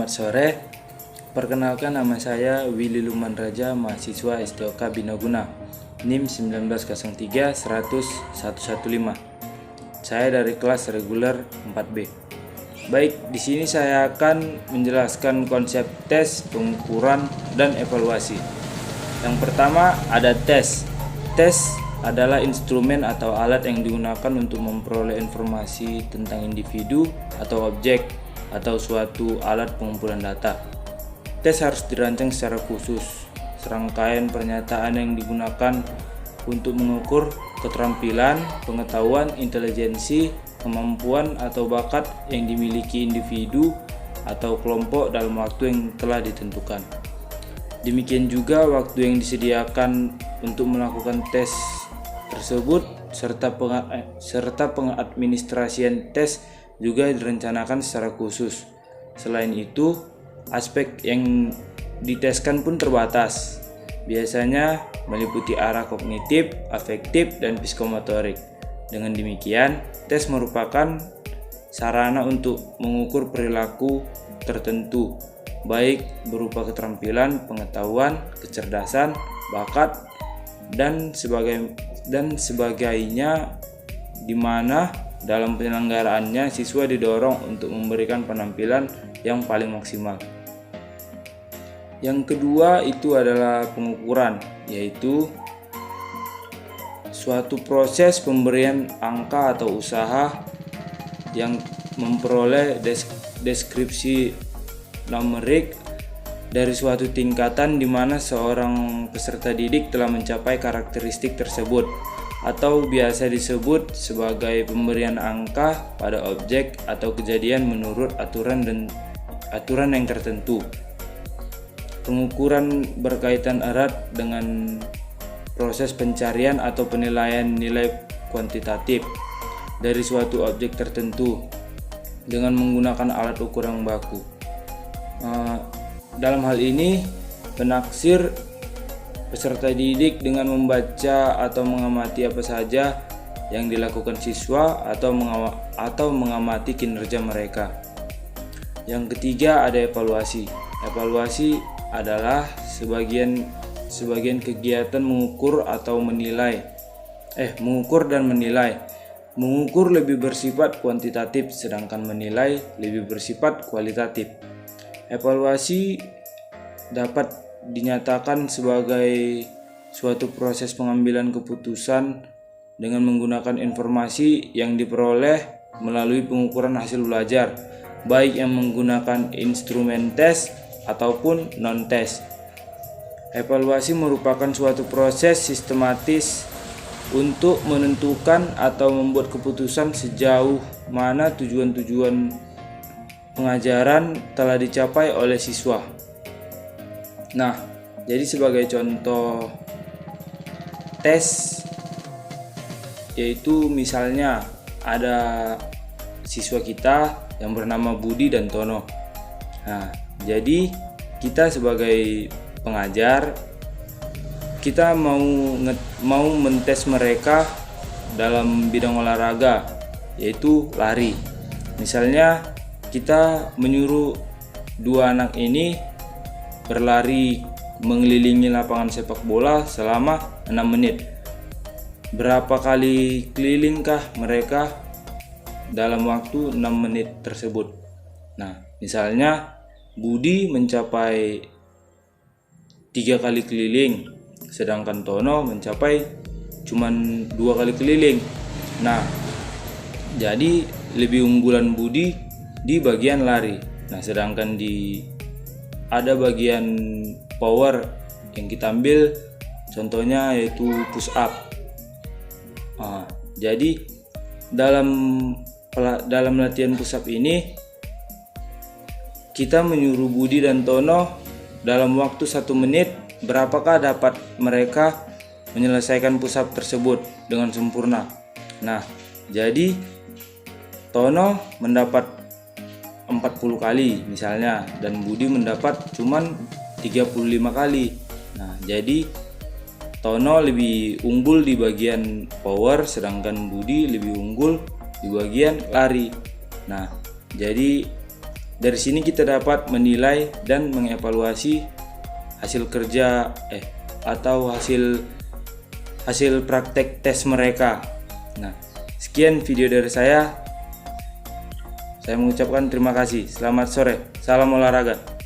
Selamat sore, perkenalkan nama saya Willy Luman Raja, mahasiswa STOK Binaguna, NIM 1903-100-115. Saya dari kelas reguler 4B. Baik, di sini saya akan menjelaskan konsep tes, pengukuran, dan evaluasi. Yang pertama ada tes. Tes adalah instrumen atau alat yang digunakan untuk memperoleh informasi tentang individu atau objek atau suatu alat pengumpulan data. Tes harus dirancang secara khusus. Serangkaian pernyataan yang digunakan untuk mengukur keterampilan, pengetahuan, intelijensi, kemampuan atau bakat yang dimiliki individu atau kelompok dalam waktu yang telah ditentukan. Demikian juga waktu yang disediakan untuk melakukan tes tersebut serta pengadministrasian tes juga direncanakan secara khusus. Selain itu, aspek yang diteskan pun terbatas. Biasanya meliputi arah kognitif, afektif, dan psikomotorik. Dengan demikian, tes merupakan sarana untuk mengukur perilaku tertentu, baik berupa keterampilan, pengetahuan, kecerdasan, bakat, dan sebagainya, di mana dalam penyelenggaraannya siswa didorong untuk memberikan penampilan yang paling maksimal. Yang kedua itu adalah pengukuran, yaitu suatu proses pemberian angka atau usaha yang memperoleh deskripsi numerik dari suatu tingkatan di mana seorang peserta didik telah mencapai karakteristik tersebut, atau biasa disebut sebagai pemberian angka pada objek atau kejadian menurut aturan yang tertentu. Pengukuran berkaitan erat dengan proses pencarian atau penilaian nilai kuantitatif dari suatu objek tertentu dengan menggunakan alat ukur yang baku. Dalam hal ini, penaksir peserta didik dengan membaca atau mengamati apa saja yang dilakukan siswa atau mengamati kinerja mereka. Yang ketiga ada evaluasi. Evaluasi adalah sebagian kegiatan mengukur dan menilai. Mengukur lebih bersifat kuantitatif, sedangkan menilai lebih bersifat kualitatif. Evaluasi dapat dinyatakan sebagai suatu proses pengambilan keputusan dengan menggunakan informasi yang diperoleh melalui pengukuran hasil belajar, baik yang menggunakan instrumen tes ataupun non-tes. Evaluasi merupakan suatu proses sistematis untuk menentukan atau membuat keputusan sejauh mana tujuan-tujuan pengajaran telah dicapai oleh siswa. Nah, jadi sebagai contoh tes, yaitu misalnya ada siswa kita yang bernama Budi dan Tono. Nah, jadi kita sebagai pengajar, kita mau mentes mereka dalam bidang olahraga, yaitu lari. Misalnya kita menyuruh dua anak ini berlari mengelilingi lapangan sepak bola selama 6 menit. Berapa kali kelilingkah mereka dalam waktu 6 menit tersebut? Nah, misalnya Budi mencapai 3 kali keliling, sedangkan Tono mencapai cuman 2 kali keliling. Nah, jadi lebih unggulan Budi di bagian lari. Nah, sedangkan ada bagian power yang kita ambil, contohnya yaitu push up. Jadi dalam latihan push up ini kita menyuruh Budi dan Tono dalam waktu 1 menit berapakah dapat mereka menyelesaikan push up tersebut dengan sempurna. Nah, jadi Tono mendapat 40 kali misalnya, dan Budi mendapat cuman 35 kali. Nah, jadi Tono lebih unggul di bagian power, sedangkan Budi lebih unggul di bagian lari. Nah, jadi Dari sini kita dapat menilai dan mengevaluasi hasil kerja atau hasil praktek tes mereka. Nah, sekian video dari saya. Saya mengucapkan terima kasih. Selamat sore. Salam olahraga.